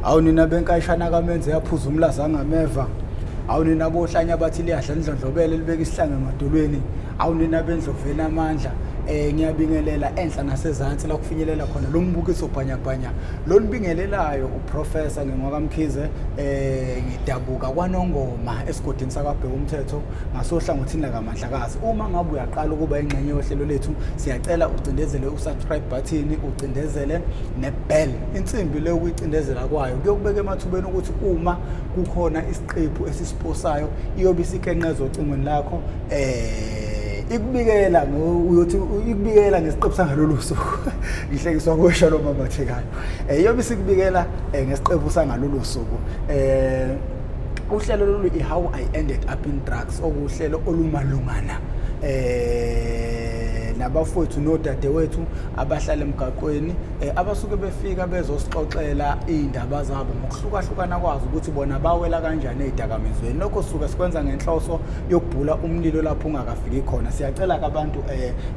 awunina benkayishana kamenze yaphuza umlaza angameva awunina bohlanya bathi liyadla indlondlobele libeka isihlange emadolweni awunina bendlovela amandla ngiyabingelela enhla nasezantsi la kufinyelela khona lo mbukiso bhanyabhanya lo nibingelelayo uprofessor ngengwakamkhize ngidabuka kwaNongoma esigodini sakabheka umthetho ngasohlangothini lakamandlakazi uma ngabe uyaqala ukuba ingxenye yohlelo lethu siyacela ucindezele usubscribe button ucindezele nebell insimbi le ukuyicindezela kwayo kuyokubeka emathubeni ukuthi uma kukhona isiqephu esisiposayo iyobe isikenqeza ocingweni lakho ikubikela uyothi ikubikela ngesiqephu sangalolu suku ngihlekiswa kwesha lo mamathekayo iyobe sikubikela ngesiqephu sangalolu suku uhlelo lolu how I ended up in drugs okuhlelo olumalungana nabafowethu nodadewethu abahlala emgaqweni abasuke befika bezosixoxela indaba zabo ngokuhlukahlukana kwazi ukuthi bona bawela kanjani ezidakamizweni lokho suka sikwenza ngenhloso yokubhula umlilo lapho ungakafiki khona siyacela abantu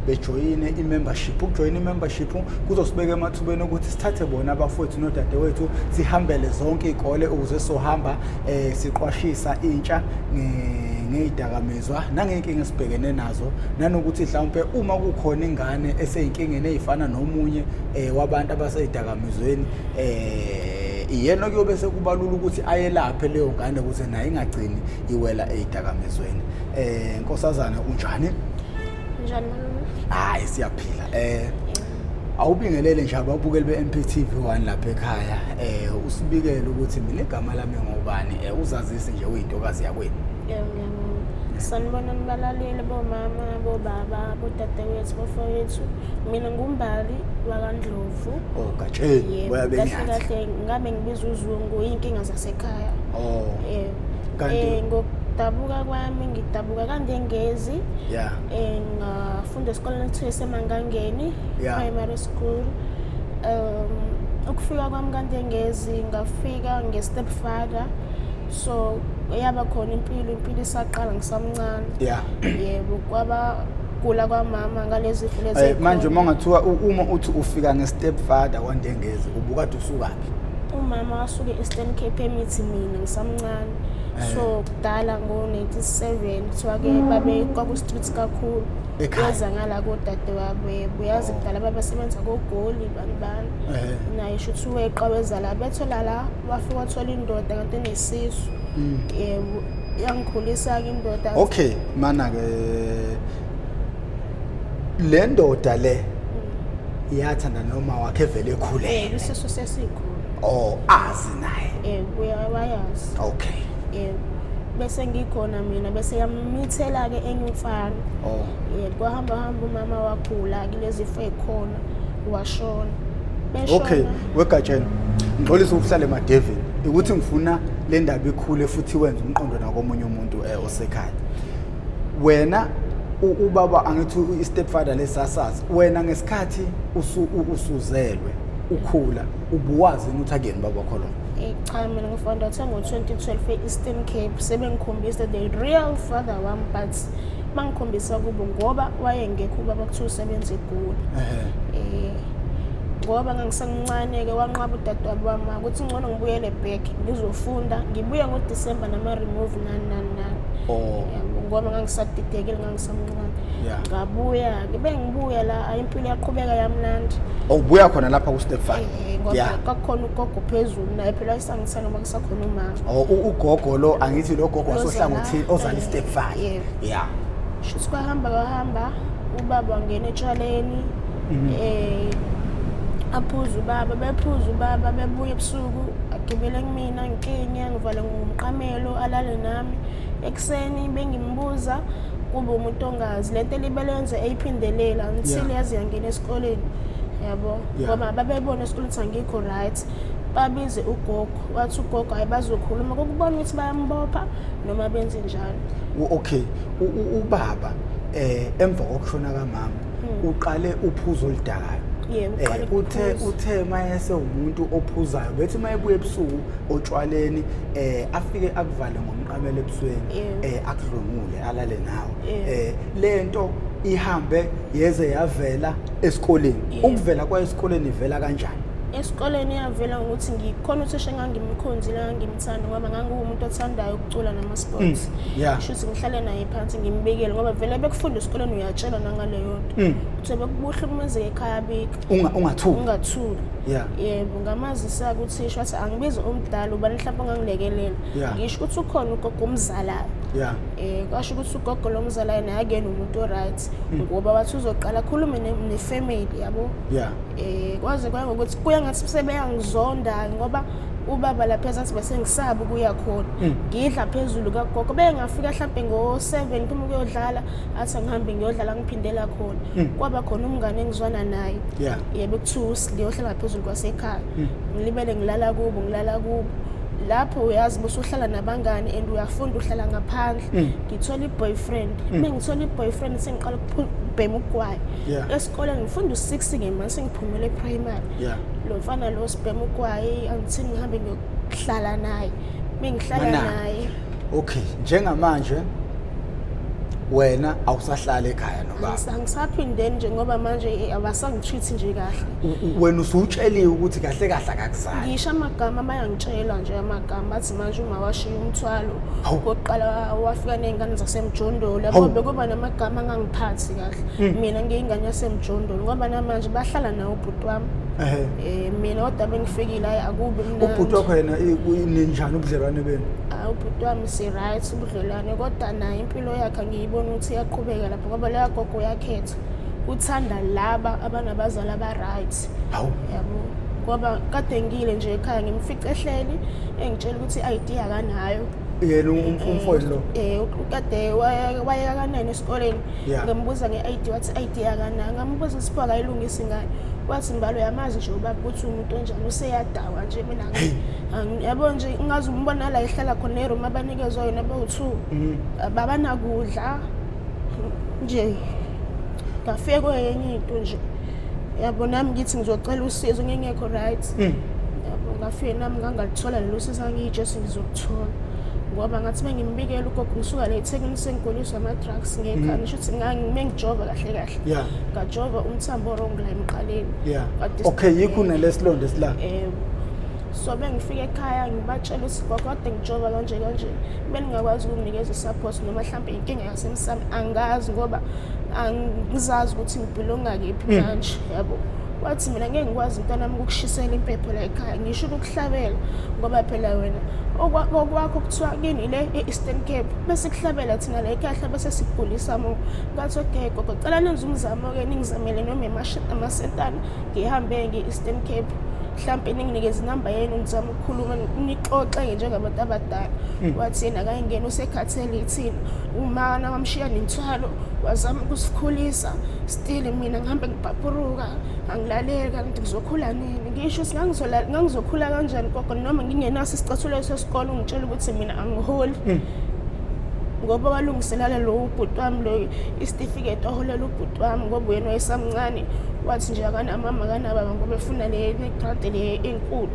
bejoyine imembership ukujoyina imembership kuzosibeka emathubeni ukuthi sithathe bona abafowethu nodadewethu sihambele zonke izikole ukuze sohamba siqwashisa intsha ngezidakamizwa nangenkinga esibhekene nazo nanokuthi mhlawumbe uma kukhona ingane eseyinkingeni ezifana nomunye wabantu abasezidakamizweni iyena kuyobe sekubalula ukuthi ayelaphe leyo ngane ukuze naye ingagcini iwela ezidakamizweni nkosazana unjani hayi siyaphila awubingelele nje ababukeli beMPTV1 lapha ekhaya usibikele ukuthi mina igama lami ngobani uzazise nje uyintokazi yakwenu sanibona nibalaleli bomama bobaba bodadewethu bafowethu mina ngumbali wakandlovu gatsheni kahle kahle ngabe ngibizwa uzungu inkinga zasekhaya kanti ngokudabuka kwami ngidabuka kandengezi ngafunda esikoleni ekuthiwa eseMangangeni primary school ukufika kwami kandengezi ngafika nge-Stepfather so yaba khona impilo isaqala ngisamncane yebo kwaba kula kwamama ngalezi zifo lezi manje mangathiwa uma uthi ufika nge-Stepfather kwandengezi ubukade usukaphi umama wasuke e-Eastern Cape emithi mina ngisamncane so kudala ngo-97 kuthiwa-ke babe kwaku-streets kakhulu beza ngala kodade wabo buyazi kudala babasebenza kogoli bani naye shuthi weqa weza la bethola la wafika wathola indoda kanti enesisu yebo yangikhulisa-ke indoda okay mana-ke le ndoda le iyathanda noma wakhe vele ekhulele isisu sesikhulu azi naye wayazi okay bese ngikhona mina bese yamithela-ke enye umfana kwahamba umama wakhula kulezi zifo ezikhona washona okay wegatsheni ngixolisa ukuhlala emadevini ukuthi ngifuna le ndaba ikhule futhi wenza umqondo nakomunye umuntu osekhaya wena ubaba angithi i-Stepfather lesasazi wena ngesikhathi usuzelwe ukhula ubuwazi ukuthi akuyena baba wakho lo cha mina ngifunda ukuthi ngo-2012 e-Eastern Cape sebengikhombisa the real father wami but mangikhombisa kubo ngoba wayengekho ubaba kuthiwa usebenza eGoli ngoba ngangisemncane-ke wanqaba udadewabo wami ukuthi ngcono ngibuyele back ngizofunda ngibuya ngoDisemba nama-remove nani ngoba ngangisadidekile ngangisemncane ngabuya ngibuya la impilo yaqhubeka yamnandi ubuya khona lapha ku-Stepfather ngoba kakhona ugogo phezulu naye phela wayesangithanda ngoba kusakhona umama ugogo lo angithi lo gogo wasohlangothini ozala i-Stepfather shuthi kwahamba ubaba wangena etshaleni aphuza ubaba bebuya ebusuku agibele kumina ngikinya ngivale ngumqamelo alale nami ekseni bengimbuza kube umuntu ongazi lento libelenze eyiphindelela until yazi yangena esikoleni yabo ngoba babebona esikoleni ukuthi angikho right babize ugogo wathi ugogo ayibazokhuluma kokubona ukuthi bayambopha noma benze njalo okay ubaba emva kokushona kamama uqale uphuzo oludakayo uthe mayese umuntu ophuzayo bethi mayebuye ebusuku otshwaleni afike akuvale ngomqamelo ebusweni akudlungule alale nawe lento ihambe yeze yavela esikoleni ukuvela kwa esikoleni ivela kanjani Esikoleni yavela ukuthi ngikhona uthisha engangimkhonzile ngangimthanda ngoba ngangumuntu othandayo ukucula nama-sports. Shuthi ngihlale naye phansi ngimbekele ngoba vele bekufunda esikoleni uyatshela nangaleyo nto. Kuthiwe bekubuhlumezeke ekhaya bika. Ungathuli. Yebo ngamazisa kuthisha wathi angibize omdala ubani mhlawumbe ongangilekelela. Ngisho ukuthi ukhona ugogo omzalayo. Kwasho ukuthi ugogo lomzalayo naye akuyena umuntu o-right ngoba wathi uzoqala akhulume ne-family yabo. Kwaze kwaya ngokuthi kuya ngathi sebeyangizonda ngoba ubaba lapha ezathi bese ngisaba ukuya khona. Ngidla phezulu kagogo bengafika mhlawumbe ngo-7 kuma ukuyodlala athi ngihambe ngiyodlala ngiphindela khona. Kwaba khona umngane engizwana naye. Yebo kuthiwa uSliyohlala phezulu kwasekhaya. Ngilibele ngilala kubo. Lapho uyazi bosuhlala nabangani and uyafunda uhlala ngaphandle. Ngithola i-boyfriend. Mengithola i-boyfriend sengiqala ukubhema ugwayi. Esikoleni ngifunda u6 ngemase sengiphumele e-primary. Lo mfana lo sibhema ugwayi angithi ngihambe ngiyohlala naye. Mengihlala naye. Okay, njengamanje wena awusahlala ekhaya nobaba. Angisaphindeni nje ngoba manje abasangitreat nje kahle. Wena usutsheliwe ukuthi kahle kahle akakuzali. Ngisho amagama bayangitshela nje amagama athi manje uma washiya umthwalo oqala wafika nezingane zasemjondolo yabo bekuba namagama angangiphathi kahle. Mina ngiyingane yasemjondolo ngoba namanje bahlala nawo ubhuti wami. Mina kodwa bengifikile akubi mnandi. Ubhuti wakho yena ninjani ubudlelwane benu? Ubhuti wami si-right ubudlelwane kodwa naye impilo yakhe ngiyibona ukuthi iyaqhubeka lapho ngoba leya gogo uyakhetha. Uthanda laba abanabazali aba-right. Yabo ngoba kade ngile nje ekhaya ngimfica ehleli engitshela ukuthi i-ID akanayo. Yena umfowenu lo. Kade waya kanene esikoleni. Ngambuza nge-ID wathi i-ID akanayo. Ngambuza isipho akayilungisi ngani. Wathi mbalo yamazi nje ubaba ukuthi umuntu onjani useyadawa nje mina yabo nje ngazi umbona la ehlala khona eroom abanikezwe yona bawu2 babanakudla nje ngafike kwenye into nje yabo nami ngithi ngizocela usizo ngingekho right. Yabo ngafike nami ngangalithola lelo sizo ngiyijesi ngizokuthola ngoba ngathi bengimbikela ugogo ngisuka la eThekwini sengigoliswa ama-drugs ngekhaya ngisho ukuthi ngangijova kahle ngajova umthambo wrong la emqaleni. Okay yikho nalesilonde sila. So bengifika ekhaya ngibatshela ukuthi gogo kade ngijova kanje beningakwazi ukunginikeza i-support noma mhlawumbe inkinga yasemsamo angazi ngoba angizazi ukuthi ngibelonga kephi manje yabo. Wathi mina ngeke ngikwazi mntanami ukushisela impepho la ekhaya ngisho ukuhlabela ngoba phela wena okwakho kuthiwa kini le e-Eastern Cape bese kuhlabela thina la ekhaya bese sikugulisa mo. Ngathi okay gogo cela nenze umzamo ke ningizamele noma amasentana ngihambe nge-Eastern Cape mhlawumbe ninginikeze inamba yenu ngizama ukukhuluma nixoxe njengabantu abadala. Wathi yena akayingena usekhathele ithina uma namshiya nemthwalo wazama ukusikhulisa still mina ngihambe ngibhapuruka angilaleli kanti ngizokhula nini ngisho ngangizokhula kanjani gogo noma ngingenaso isicathulo sesikole ungitshela ukuthi mina angiholi. Ngoba walungiselela lo ubhuti wami lo isitifiketi oholela ubhuti wami ngoba yena wayesamncane wathi nje akanamama akanababa ngoba efuna le grant le enkulu.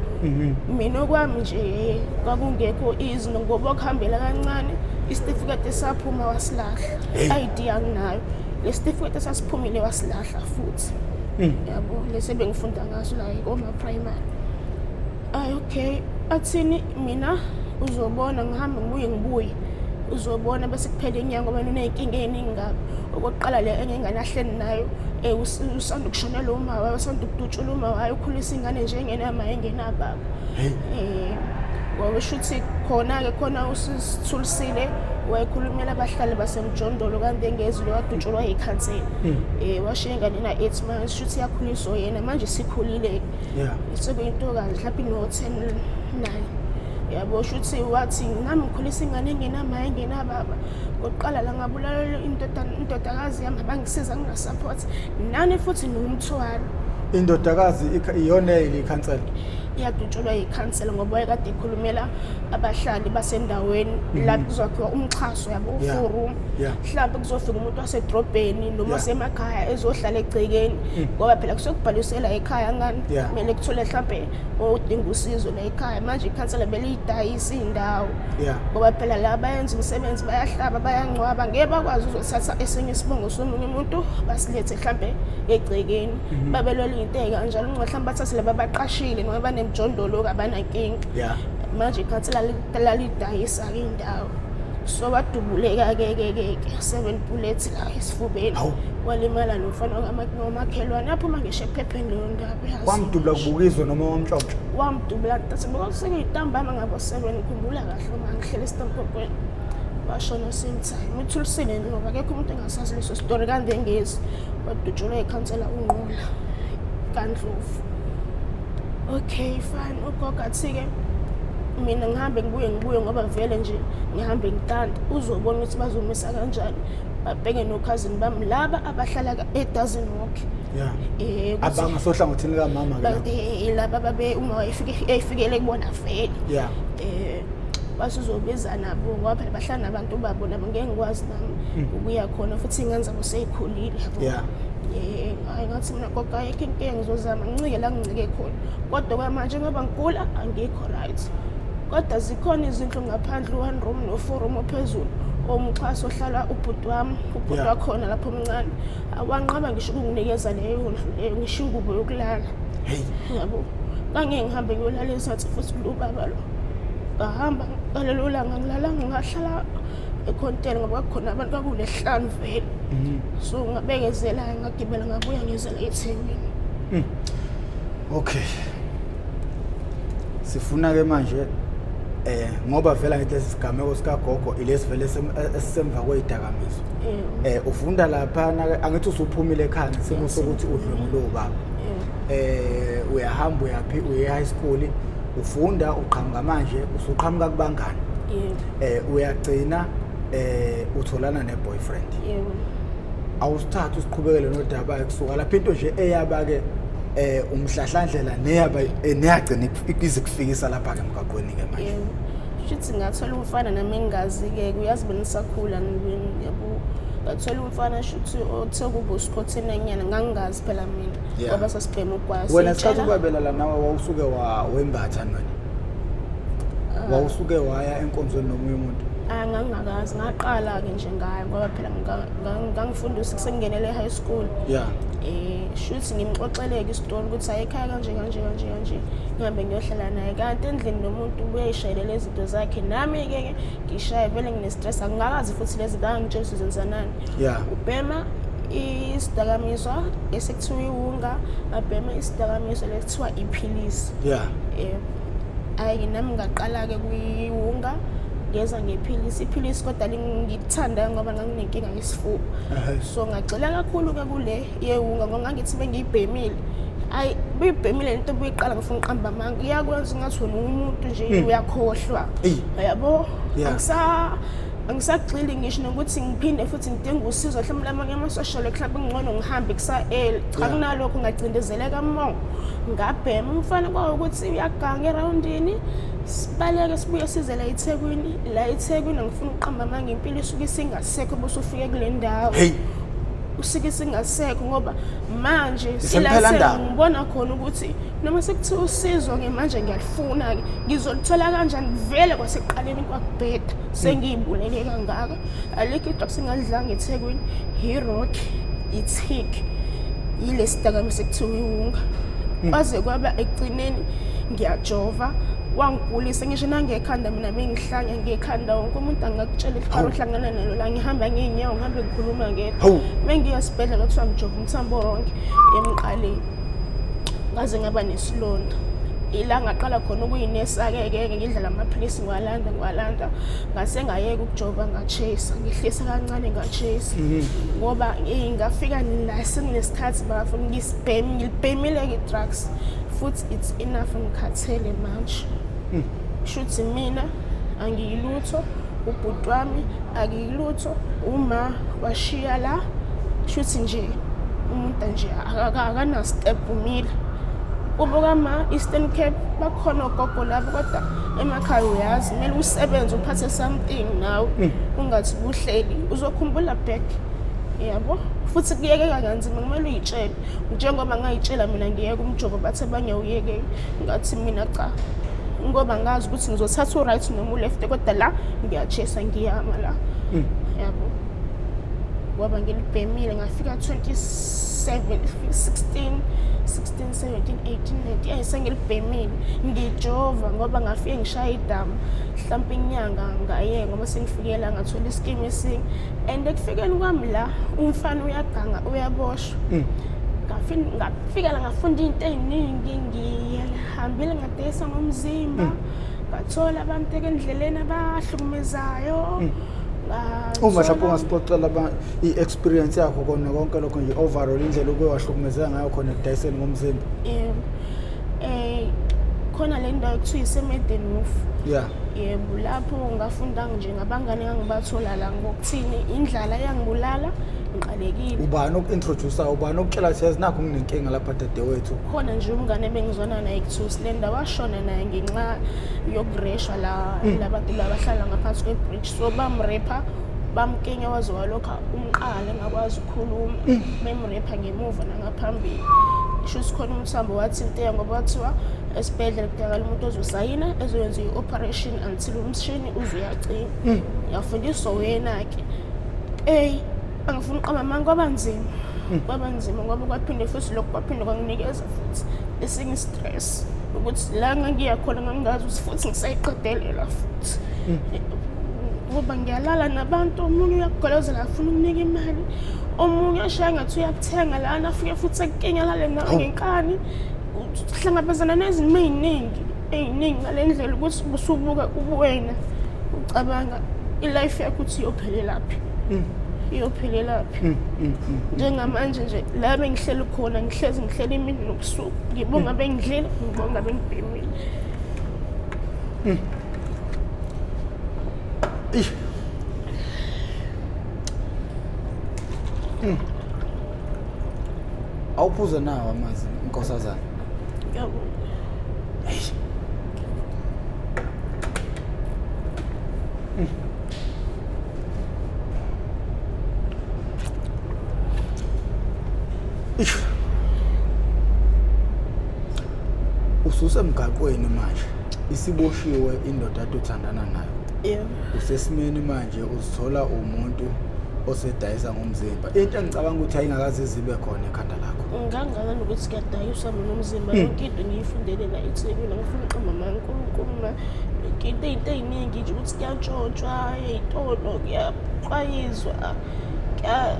Mina okwami nje kwakungekho izino ngoba okuhambela kancane isitifiketi esaphuma wasilahla. ID anginayo lesitifiketi esasiphumile wasilahla futhi. Yabo lese bengifunda ngaso la ekoma primary. Okay athini mina uzobona ngihamba ngibuye uzobona bese kuphela inyanga ngoba unenkinga eziningi ngabe okokuqala le enginganahleni nayo usanda ukushonela uma wayo usanda ukudutshula uma wayo ukhulisa ingane nje engenama engenababa. Ngoba shuthi khona ke khona usithulisile wayekhulumela abahlali basemjondolo kanti engezwe wadutshulwa ikhansela. Washiya ingane na 8 months shuthi yakhuliswa yena manje sikhulile. Sekuyintokazi mhlawumbe no10 naye. Yabo shuthi wathi nami ngikhulisa ingane engenama engenababa ngoqala la ngabulala indodakazi yami bangisiza ngina support nani futhi nomthwalo. Indodakazi iyona ikhansela. yadutshulwa yikhansela ngoba wayekade ekhulumela abahlali basendaweni la kuzokhiwa umxhaso yabo uforum mhlawumbe kuzofika umuntu wasedrobheni noma osemakhaya ezohlala egcekeni ngoba phela kusokubhalisela ekhaya ngani kumele kuthole mhlawumbe odinga usizo la ekhaya manje ikhansela beliyidayisa indawo ngoba phela la bayenza umsebenzi bayahlaba bayangcwaba ngeke bakwazi ukuthatha esinye isibongo somunye umuntu basilethe mhlawumbe egcekeni babelwela into kanjalo mhlawumbe bathathe laba baqashile noma banemjondolo abanankinga manje ikhansela lidayisa indawo so wadubuleka ke 7 bullets la esifubeni walimala nomfana kamakhelwane aphuma ngisho ephepheni leyo ndaba yazi wamdubula kubukizwe noma wamtshontsho wamdubula ntathi ngokuseke itambama ngabo 7 khumbula kahle uma ngihlele isitampompweni bashona same time uthulisile ngoba akekho umuntu engasazi leso story kanti ngezi wadutshulwa ikhansela unqola kaNdlovu. Okay fine ugogo athi-ke mina ngihambe ngibuye ngoba vele nje ngihambe ngitanda uzobona ukuthi bazomisa kanjani babheke nokhazini bami laba abahlala e-dozen walk abangasohlangothini kamama ke laba babe uma efikele kubona vele basuzobiza nabo ngoba phela bahlala nabantu babo nabo ngeke ngikwazi nami ukuya khona futhi ingane zabo seyikhulile hayi ngathi mina gogo ayikho inkinga ngizozama ngincike la ngincike khona kodwa kwamanje ngoba ngigula angikho right kodwa zikhona izindlu ngaphandle 1 room no 4 room ophezulu omxhaso ohlala ubhuti wami ubhuti wakhona lapho omncane awanqaba ngisho ukunginikeza leyo ndlu leyo ngisho ingubo yokulala yabo ngangeke ngihambe ngiyolala esathi futhi ubaba lo ngahamba ngalelo langa ngilalanga ngahlala ekhontel ngoba kukhona abantu kakulehlanu vele so ngabekezela ngagibela ngabuya ngizela eThekwini. Okay sifuna ke manje ngoba vela ngithi isigameko sikagogo ilesivele esisemva kweyidakamizwa ufunda lapha angithi usuphumile ekhaya ngesimo sokuthi udlwengulo baba uyahamba uyaphi uye high school ufunda uqhamuka manje usuqhamuka kubangani uyagcina utholana neboyfriend awusithatha usiqhubekele nodaba kusuka lapha into nje eyaba ke umhlahlandlela neyagcina izifikisa lapha ke emgaqweni ke manje shithi ngathola umfana nami engazi ke uyazi benisakhula yabo ngathola umfana shithi othe kubo usikhotheni enyana ngangingazi phela mina ngoba sasibhema ukwazi wena sikhathi ubabela la nawe wawusuke wembatha nani wawusuke waya enkonzweni nomunye umuntu ngangakazi ngaqala ke nje ngayo ngoba phela ngangifunda usekungenele high school shuthi ngimxoxeleke isitori ukuthi ayikhaya kanje ngihambe ngiyohlala naye kanti endlini nomuntu uyayishayela izinto zakhe nami ke ngishaye vele ngine stress angakazi futhi lezi ngangitshela sizenzanani ubhema isidakamizwa esekuthiwa iwunga abhema isidakamizwa lekuthiwa iphilisi ayi nami ngaqala ke kuyiwunga ngeza iphilisi kodwa ngithanda ngoba nganginenkinga ngesifuba so ngagcila kakhulu ke kule yewunga ngoba ngithi bengiyibhemile ayi buyibhemile into buyiqala ngifuna uqamba amanga iyakwenza ngathi wena umuntu nje uyakhohlwa yabo angisagxili ngisho nokuthi ngiphinde futhi ngidinga usizo mhlawumbe lamanye ama-social mhlawumbe ngcono ngihambe kusa-early cha kunalokho ngacindezeleka mo ngabhema umfana kwawukuthi uyaganga erawundini sibaleke sibuye size la eThekwini angifuna uqamba amanga impilo isuke isingasekho bese ufike kule ndawo usike isingasekho ngoba manje ngibona khona ukuthi noma sekuthiwa usizo manje ngiyalifuna ngizolithola kanjani vele kwasekuqaleni kwakubheda sengiyibulele kangaka alikho idrugs engalidlanga eThekwini i-rock i-tick yile sidakamizwa sekuthiwa iwunga kwaze kwaba ekugcineni ngiyajova wangigulisa ngisho nangekhanda mina bengihlanya ngekhanda wonke umuntu angakutshela ikharo ohlangana nalo la ngihamba ngeenyawo ngihambe ngikhuluma ngedwa mengiyasibhedlela kuthiwa ngijova umthambo wonke emqaleni ngaze ngaba nesilonda ila ngaqala khona ukuyinesa-ke ngidlala amaphilisi ngwalanda ngase ngayeka ukujova ngachase ngihlisa kancane ngachase ngoba ngafika la sekunesikhathi bafuna ngilibhemile-ke i-drugs futhi it's enough ngikhathele manje shuthi mina angiyilutho ubhuti wami akiyilutho uma washiya la shuthi nje umuntu nje akana step umile ubuka ma-Eastern Cape bakhona ogogo labo kodwa emakhaya uyazi kumele usebenze uphathe something nawe ungathi buhleli uzokhumbula back yabo futhi kuyekeka kanzima kumele uyitshele njengoba ngayitshela mina ngiyeke umjovo bathe bangiyawuyeke ngathi mina cha ngoba ngazi ukuthi ngizothatha u-right noma u-left kodwa la ngiyachesa ngiyama la yabo ngoba ngilibhemile ngafika 16, 17, 18, 19 sengilibhemile ngijova ngoba ngafike ngishaya idamu mhlawumbe inyanga ngaye ngoba sengifikela ngathola iskimi esinye and ekufikeni kwami la umfana uyaganga uyaboshwa ngafika la ngafunda into eziningi ngihambile ngadayisa ngomzimba ngathola abantu endleleni abahlukumezayo uma mhlawumbe ungasixoxela i-experience yakho kona konke lokho nje overall indlela okwehlukumezeka ngayo khona ekudayiseni ngomzimba khona le ndawo ekuthiwa isemedeni yebo lapho ngafunda nje ngabangane engangibathola la ngokuthini indlala yangibulala ngiqalekile ubani oku-introduce ubani okutshela ukuthi yazi nakho nginenkinga lapha dadewethu khona nje umngane bengizwana naye ekuthusi le ndawo washona naye ngenxa yokureshwa la labantu labahlala ngaphansi kwebridge so bamrepha bamkenya waze walokha umqala engakwazi ukukhuluma memrepha ngemuva nangaphambili sho sikhona umthambo wathinteya ngoba wathiwa esibhedlela kudingakala umuntu ozosayina ezoyenza i-operation until umshini uzuyacina yafundiswa wena-ke angifuna uqamba manje kwaba nzima ngoba kwaphinde futhi lokho kwaphinde kwanginikeza futhi esinye stress ukuthi la ngiya khona ngangazi ukuthi futhi ngisayiqedelela futhi ngoba ngiyalala nabantu omunye uyakugolozela afuna ukunika imali omunye ashaya ngathi uyakuthenga lana afike futhi ekinga lale nawe ngenkani uhlangabezana nezimo eziningi ngale ndlela ukuthi usubuka ubuwena ucabanga ilife yakho ukuthi iyophelelaphi njengamanje nje la bengihleli khona ngihleli imini nobusuku ngibonga bengidlela ngibonga bengibhemile awuphuze nawo amazi inkosazana yabo ususemgaqweni manje isiboshiwe indoda athandana nayo usesimeni manje uzithola umuntu osedayisa ngomzimba into engicabanga ukuthi ayingakaze zibe khona ekhanda lakho ngangana nokuthi kuyadayiswa mina umzimba yonke into ngiyifundele la eThekwini ngifuna uqamba maNkulunkulu into eziningi nje ukuthi kuyantshontshwa ezitolo kuyaxwayizwa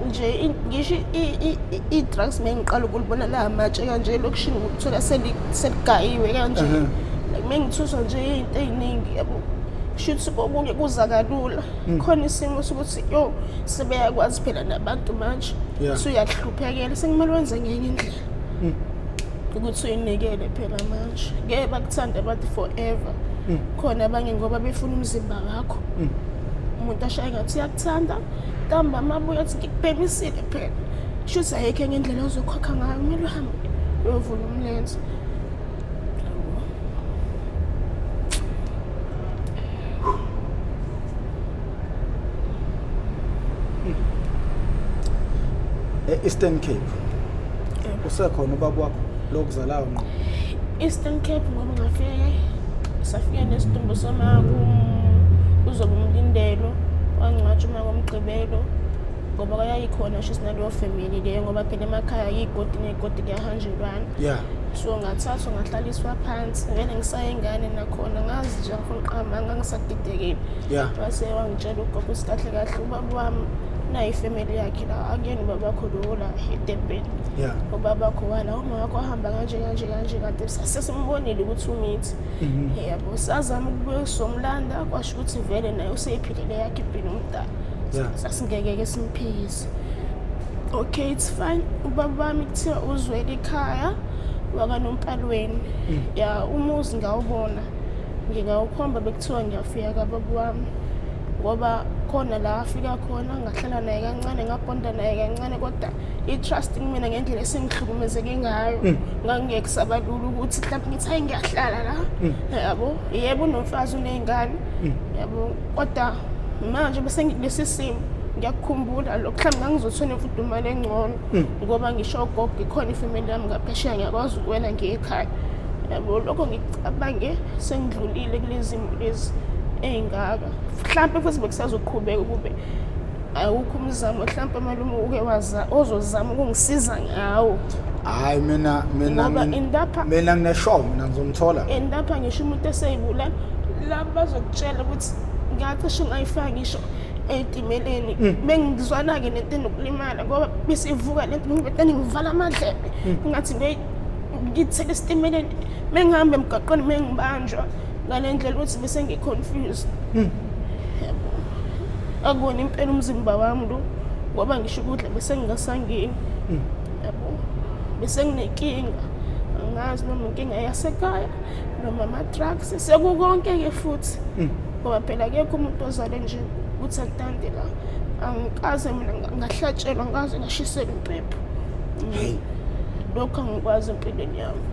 nje ngisho i-drugs mengiqala ukulibona la amatshe kanje lokushini ukuthola seligayiwe kanje mengithuswa nje into eziningi yabo shuthi kokunye kuza kalula khona isimo sokuthi sebeyakwazi phela nabantu manje usuyahluphekela sekumele wenze ngenye indlela ukuthi uyinikele phela manje ngeke bakuthanda abantu forever khona abanye ngoba befuna umzimba wakho umuntu ashaya ngathi uyakuthanda ntamba mabuya athi ngikubhemisile phela shuthi ayikho enye indlela ozokhokha ngayo kumele uhambe uyovula umlenze Eastern Cape usekhona ubaba wakho lokuzalayo ngqo Eastern Cape ngoba ngafike safika nesidumbu samaku uzoba umlindelo wangcwatsha uma komgqibelo ngoba kwayikhona sho sinaleyo family leyo ngoba phela emakhaya yigodi negodi kuyahanjelwana so ngathathwa ngahlaliswa phansi vele ngisayengane nakhona ngazi nje ngifuna uqamba ngangisadidekile base wangitshela ugogo isikahle kahle ubaba wami nayi family yakhe la akuyena ubaba wakho lo la eDurban ubaba wakho wala uma wakho ahamba kanje kade sasesimbonile ukuthi umithi yabo sazama ukubuya somlanda kwasho ukuthi vele naye useyiphilile yakhe ibhini umdala sasingeke simphikise okay it's fine ubaba wami kuthiwa uzwele ekhaya wakanompalweni umuzi ngawubona ngingawukhomba bekuthiwa ngiyafika kababa wami ngoba khona la afika khona ngahlala naye kancane ngabonda naye kancane kodwa i-trust mina ngendlela esengihlukumezeke ngayo ngangeke sabalula ukuthi mhlawumbe ngithi hayi ngiyahlala la yabo yebo unomfazi uney'ngane yabo kodwa manje bese ngikulesi simo ngiyakukhumbula lokhu mhlawumbe ngangizothola imfudumalo engcono ngoba ngisho ugogo ikhona ifamily yami ngaphesheya ngiyakwazi ukuwela ngiye ekhaya yabo lokho ngicabange sengidlulile kulezi zimo lezi ey'ngaka mhlawumbe futhi bekusazoqhubeka kube awukho umzamo mhlawumbe malume uke ozozama ukungisiza ngawo hayi mina ngineshow mina ngizomthola endapha ngisho umuntu eseyibulala la bazokutshela ukuthi ngacishe ungayifaka ngisho ey'timeleni bengizwana-ke nento enokulimala ngoba besivuka lento ngibetani ngivala amadlebe ngathi ngithele esitimeleni mengihambe emgaqweni mengibanjwa ngale ndlela ukuthi bese ngi-confused akubona impela umzimba wami lo ngoba ngisho ukudla bese ngingasangeni yabo bese nginenkinga angazi noma inkinga yasekhaya noma ama-drugs sekukonke-ke futhi ngoba phela akekho umuntu ozale nje ukuthi akutande la angikaze mina ngahlatshelwa ngaze ngashiselwa impepho lokho angikwazi empilweni yami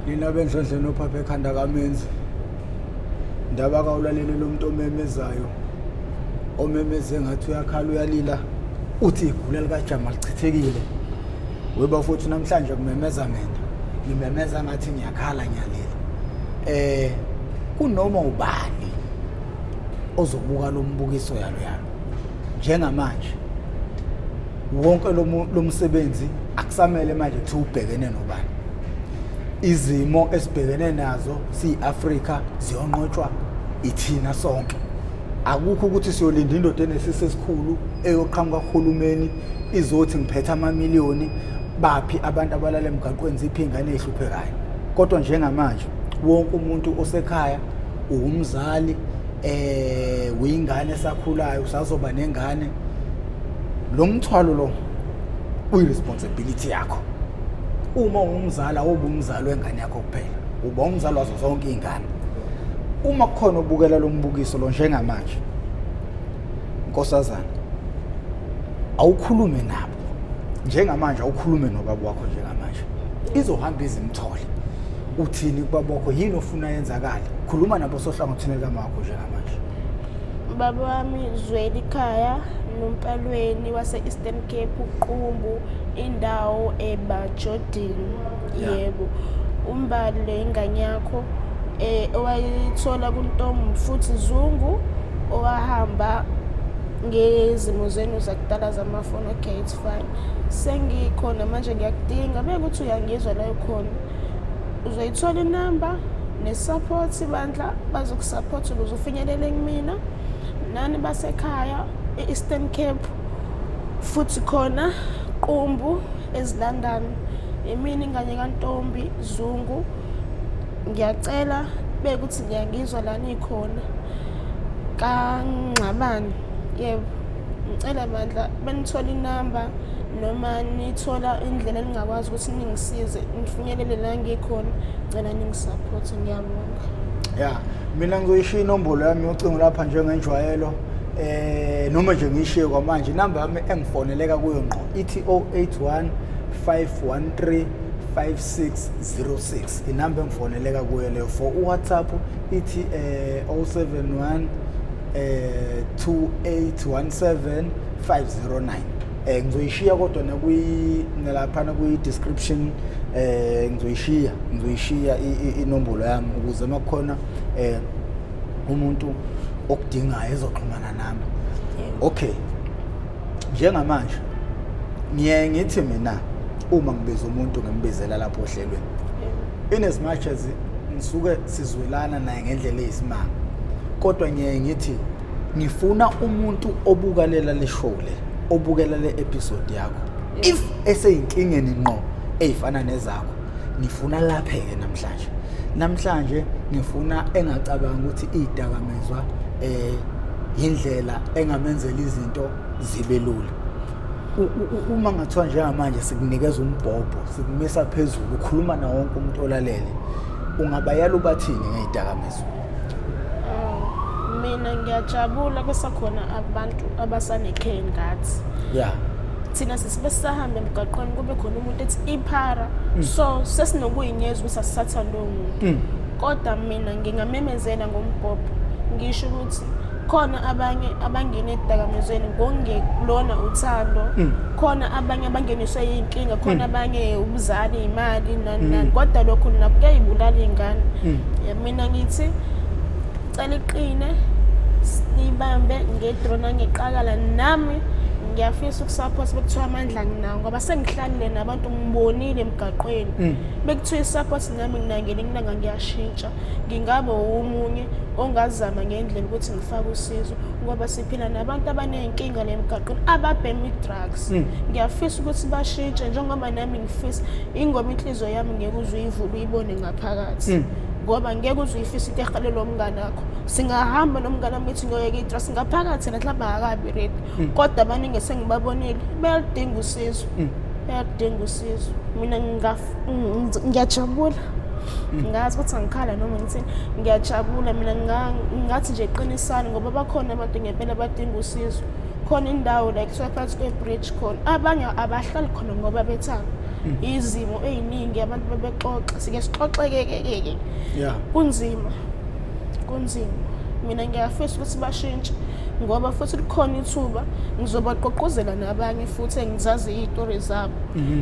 Nina bendlondleni ophapha ekhanda kamenzi ndaba kawulalele lo muntu omemezayo omemeze ngathi uyakhala uyalila uthi igula likajama lichithekile weba futhi namhlanje kumemeza mina ngimemeza ngathi ngiyakhala ngiyalila kunoma ubani ozobuka lo mbukiso yalo njengamanje wonke lo msebenzi akusamele manje kuthi ubhekene nobani izimo esibhekene nazo si-Afrika ziyonqotshwa ithina sonke akukho ukuthi siyolinda indoda enesisi esikhulu eyoqhamuka kuhulumeni izothi ngiphethe amamiliyoni baphi abantu abalala emgaqweni ziphi ingane ehluphekayo kodwa njengamanje wonke umuntu osekhaya umzali uyingane esakhulayo usazoba nengane lo mthwalo lo uyi-responsibility yakho uma umzala ubumzali wengane yakho kuphela uba umzali wazo zonke izingane uma kukhona ubukela lo mbukiso lo njengamanje nkosazana awukhulume nabo njengamanje awukhulume nobaba wakho njengamanje izohamba izimthole uthini kubaba wakho yini ofuna yenzakala khuluma nabo sohlangothini kama wakho njengamanje baba wami Zweli ekhaya nompalweni wase-Eastern Cape uqumbu indawo eBajodini yebo umbali le ingane yakho owayithola kuntombi futhi Zungu owahamba ngezimo zenu zakudala zamafoni okay it's fine sengikhona manje ngiyakudinga bekuthi uyangizwa la khona uzoyithola inamba nesupport bandla bazokusupport ukuze ufinyelele kumina nani basekhaya e-Eastern Cape futhi khona qumbu eziLondon emini ingane kantombi Zungu ngiyacela bekuthi ngiyangizwa lana ikhona kaNgxabane yebo ngicela bandla benithola inamba noma nithola indlela elingakwazi ukuthi ningisize nifinyelele la ngikhona ngicela ningisupport ngiyabonga ya mina ngizoyishiya inombolo yami yocingo lapha njengenjwayelo noma nje ngishiye kwamanje inamba yami engifoneleka kuyo ngqo ithi 081 513 5606 inamba engifoneleka kuyo leyo for uWhatsApp ithi 071 2817 509 ngizoyishiya kodwa nalapha kwi description ngizoyishiya inombolo yami ukuze makukhona umuntu okudingayo ezoxhumana nami okay njengamanje ngithi mina uma ngibiza umuntu ngimbizela lapho ohlelweni in as much as ngisuke sizwelana naye ngendlela eyisimanga kodwa ngithi ngifuna umuntu obukalela le show le obukela le episode yakho if eseyinkingeni ngqo ezifana nezakho ngifuna lapheke namhlanje ngifuna engacabanga ukuthi izidakamizwa indlela engamenzela izinto zibe lula uma ngathiwa njengamanje sikunikeza umbhobho sikumisa phezulu ukhuluma na wonke umuntu olalele ungabayala ubathini ngeidakamizwa? Mina ngiyajabula besakhona abantu abasanekhe ngathi. Yeah. Thina sisibesahamba emgaqweni kube khona umuntu ethi iphara. So sesinokuyinyeza ukuthi asisathandwe umuntu. Kodwa mina ngingamemezela ngombhobho ngisho ukuthi khona abanye abangena edakamizweni ngongelona uthando, khona abanye abangeniswe yinkinga, khona abanye ubuzali, imali nani, kodwa lokho nakuyayibulala ingane. Mina ngithi cela iqine nibambe ngedrona ngeqakala nami ngiyafisa ukusupport bekuthiwa amandla nginawo ngoba sengihlalile nabantu ngibonile emgaqweni bekuthiwa isupport nami nginangena nginanga ngiyashintsha ngingaba umunye ongazama ngendlela ukuthi ngifake usizo ngoba siphila nabantu abanenkinga lemgaqweni ababhema drugs. Ngiyafisa ukuthi bashintshe njengoba nami ngifisa ingoma inhliziyo yami ngeke uzuyivula uyibone ngaphakathi ngoba ngeke uzuyifisa into ehalelo mngane wakho. Singahamba nomngane wami ethi ngoyeke itrust ngaphakathi la mhlawumbe akabi ready kodwa abaningi sengibabonile bayalidinga usizo. Bayalidinga usizo. Mina ngiyajabula ngazi ukuthi angikhala noma ngithini ngiyajabula mina ngathi nje iqinisana ngoba bakhona abantu ngempela badinga usizo. Khona indawo like Stepfather kwe-bridge khona abanye abahlali khona ngoba bethanga izimo eziningi abantu bebexoxa sike sixoxeke yeah kunzima mina ngiyafisa ukuthi bashintshe ngoba futhi likhona ithuba ngizobaqoqozela nabanye futhi engizazi izitori zabo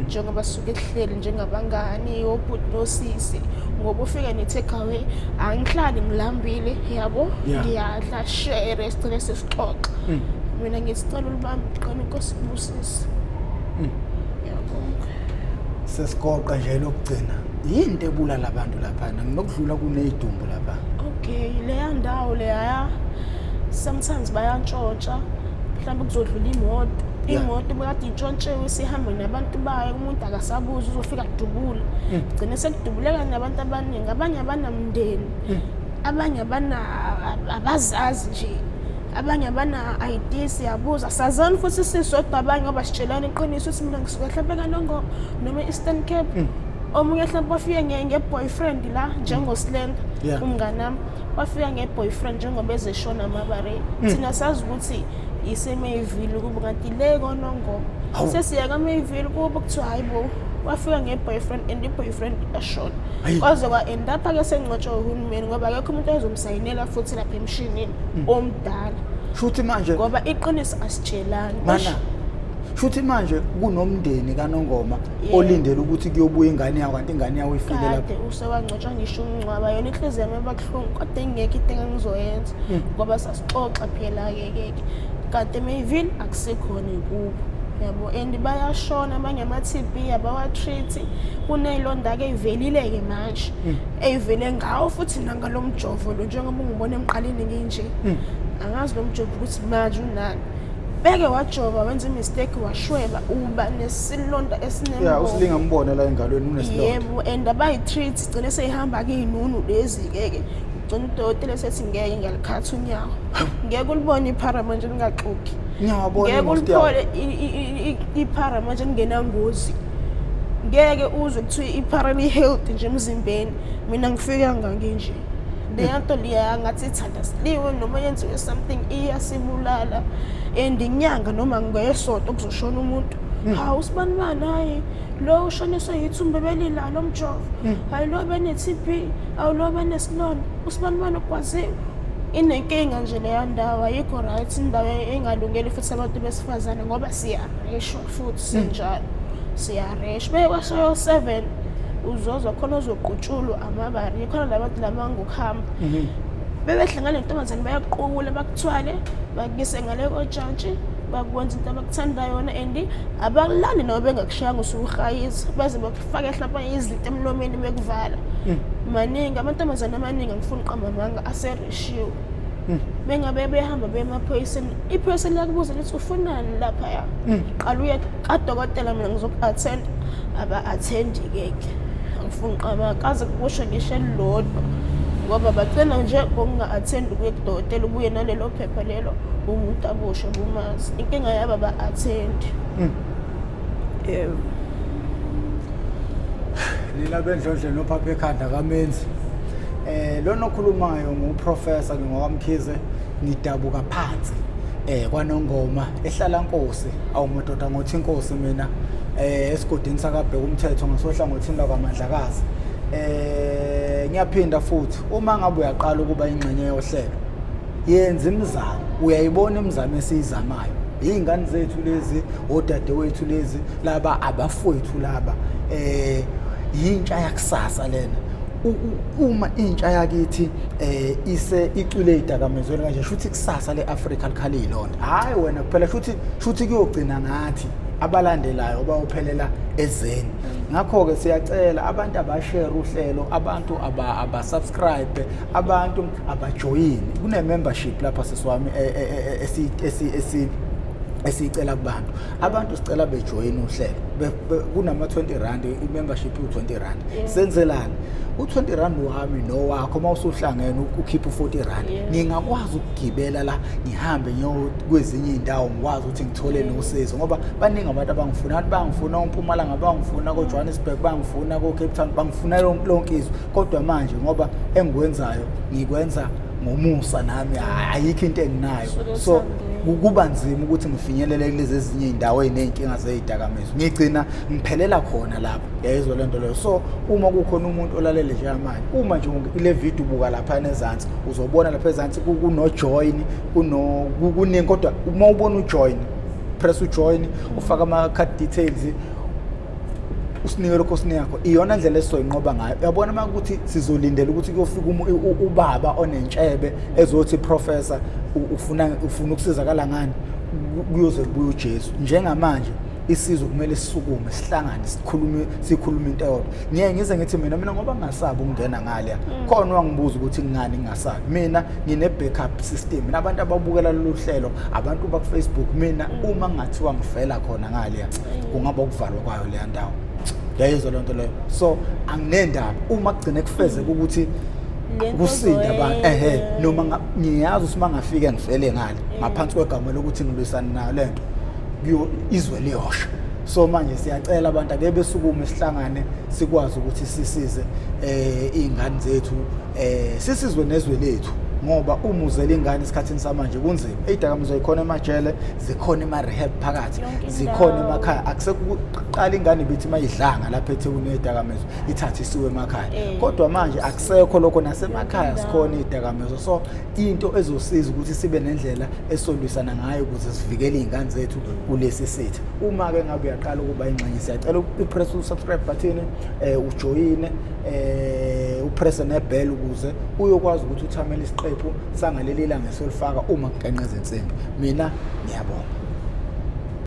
njengoba suke ehleli njengabangani obhuti nosisi ngoba ufika ne take away angihlali ngilambile yabo ngiyadla share sigcine sesixoxa mina ngicela ulibambe iqine inkosi ibusisi sesigoqa nje lokugcina yini ebulala abantu lapha nginokudlula kunezidumbu lapha. Okay leya ndawo leya sometimes bayantshontsha mhlawumbe kuzodlula imoto bekade intshontshiwe sihamba nabantu bayo umuntu akasabuza uzofika kudubula gcine sekudubuleka nabantu abaningi abanye abanamndeni abanye abazazi nje abanye abana ID siyabuza sazana futhi sisodwa abanye ngoba sitshelana iqiniso ukuthi mina ngisuka mhlawumbe kanongo noma Eastern Cape omunye mhlawumbe wafika ngeboyfriend la njengoSlender umngane nami wafika ngeboyfriend njengoba ezeshona amabare thina sazi ukuthi iseMayville kuba kanti le konongo sesiya kaMayville kuba kuthiwa hayibo wafika ngeboyfriend and iboyfriend ashona kwaze kwa end up ake sengcotshwa uhulumeni ngoba akekho umuntu ozomsayinela futhi lapha emshinini omdala shuthi manje ngoba iqiniso asitshelani mana shuthi manje kunomndeni kaNongoma olindele ukuthi kuyobuya ingane yawo kanti ingane yawo ifile lapha kade usewangcotshwa ngisho umncwaba yona inhliziyo yami ebakhulungu kodwa engeke into engizoyenza ngoba sasixoxa phela ke kanti eMayville akusekhona kubo yabo and bayashona abanye ama-TB abawa-treat kuneyilonda ke ivelile-ke manje eyivele ngawo futhi nangalomjovo lo njengoba ungibona emqaleni nginje angazi lo mjovo ukuthi manje unani beke wajova wenza imistake washweba uba nesilonda esinembobo usilinga mbone la engalweni unesilonda yebo and abayi-treat gcine seyihamba ke iy'nunu lezi-ke gcina udokotela sethi ngeke ngiyalikhatha unyawo ngeke ulibone iphara manje lingaxoki ngeke ulithole iphara manje lingenangozi ngeke uzwe kuthiwa iphara li-healthy nje emzimbeni mina ngifikanga nginje leya nto liya ngathi ithandasiliwe noma yenziwe something iyasibulala and inyanga noma ngesonto kuzoshona umuntu hawu usibani hayi lo ushoniswe yithumbe belila lo mjovo hayi lo bene-TB awu lo benesilonda usibani okwaziwe inenkinga nje leya ndawo ayikho right indawo engalungeli futhi abantu besifazane ngoba siyareshwa futhi sinjalo siyareshwa bekwashayo 7 uzozwa khona uzoqutshulwa amabari khona labantu lamangokuhamba bebehlangana nentombazane bayaqukula bakuthwale bakise ngale kojantshi bakwenza into abakuthanda yona and abakulani nabo bengakushayanga usuhayisa baze bakufake hlapha izinto emlomeni bekuvala maningi amantombazane amaningi angifuna uqamba amanga asereshiwe bengabe behamba bemaphoyiseni iphoyisa liyakubuza lithi ufunani lapha ya qala uye kadokotela mina ngizoku-attend aba-attend-ke angifuna uqamba kaze kukusho ngisho elilodwa ngoba bacela nje ngokunga-attend ukuye kudokotela ubuye nalelo phepha lelo umuntu aboshe bumazi inkinga yabo ba-attend lila bendlondle nophapha ekhanda kamenzi Lona okhulumayo nguprofessor ngingowamkhize ngidabuka phansi kwanongoma ehlala Nkosi awumadoda ngothi Inkosi mina esigodini sakabheka umthetho ngasohlangothini lakwaMandlakazi. Ngiyaphinda futhi uma ngabe uyaqala ukuba ingxenye yohlelo yenza imizamo, uyayibona imizamo esiyizamayo izingane zethu lezi odadewethu lezi laba abafowethu laba yintsha yakusasa lena. Uma intsha yakithi icule idakamizweni kanje shuthi kusasa leAfrica likhali ilona, hayi wena kuphela shuthi kuyogcina ngathi abalandelayo bayophelela ezeni. Ngakho ke siyacela abantu abashare uhlelo, abantu abasubscribe, abantu abajoin. Kune membership lapha sisiwami esicela kubantu. Abantu sicela bejoin uhlelo. Kunama 20 rand imembership u20 rand. Senzelani? U20 rand wami nowakho mawusuhlangene ukhipha u40 rand. Ngingakwazi ukugibela la ngihambe kwezinye indawo ngikwazi ukuthi ngithole nosizo ngoba baningi abantu bangifuna uMpumalanga, bangifuna koJohannesburg, bangifuna koCape Town, bangifuna lonke izwe. Kodwa manje ngoba engikwenzayo ngikwenza ngomusa nami ayikho into enginayo. So kuba nzima ukuthi ngifinyelele kulezi ezinye indawo ezinenkinga zezidakamizwa. Ngigcina ngiphelela khona lapha. Yayizwa lento leyo. So uma kukhona umuntu olalele nje manje, uma nje ile video ubuka lapha ezantsi uzobona lapha ezantsi kuno join, kuningi. Kodwa uma ubona ujoin, press ujoin, ufaka ama card details, usinike lokho siniyakho. Iyona ndlela esizoyinqoba ngayo. Uyabona manje ukuthi sizolindela ukuthi kuyofika ubaba onentshebe ezothi professor ufuna ukusizakala ngani kuyoze kubuye uJesu. Njengamanje isizwe kumele sisukume sihlangane sikhulume into eyodwa. Ngize ngithi mina ngoba ngingasabi ukungena ngale khona wangibuza ukuthi ngingani ngingasabi. Mina ngine backup system. Nabantu ababukela lolu hlelo abantu ba Facebook, mina uma ngathiwa ngifela khona ngale kungaba ukuvalwa kwayo le ndawo. Yayizwa lento leyo. So anginendaba uma kugcine kufezeka ukuthi kusinda abantu noma ngiyazi ukuthi mangafika ngifele ngale ngaphansi kwegama lokuthi ngilwisana nayo lento izwe liyosha. So manje siyacela abantu ake besukume sihlangane sikwazi ukuthi sisize izingane zethu sisizwe nezwe lethu ngoba umuzela ingane esikhathini samanje kunzima. Izidakamizwa zikhona emajele, zikhona ema-rehab phakathi, zikhona emakhaya. Akusekuqala ingane bithi mayidlanga lapha eThekwini izidakamizwa ithathe isiwe emakhaya. Kodwa manje akusekho lokho, nasemakhaya sikhona izidakamizwa. So into ezosiza ukuthi sibe nendlela esolwisana ngayo ukuze sivikele izingane zethu kulesi sithi. Uma ke ngabe uyaqala ukuba ingxenye, siyacela upress subscribe button, ujoin, upress nebell ukuze uyokwazi ukuthi uthamele isiqephu sangaleli langa esolifaka uma kuqenqeza insimbi. Mina ngiyabonga.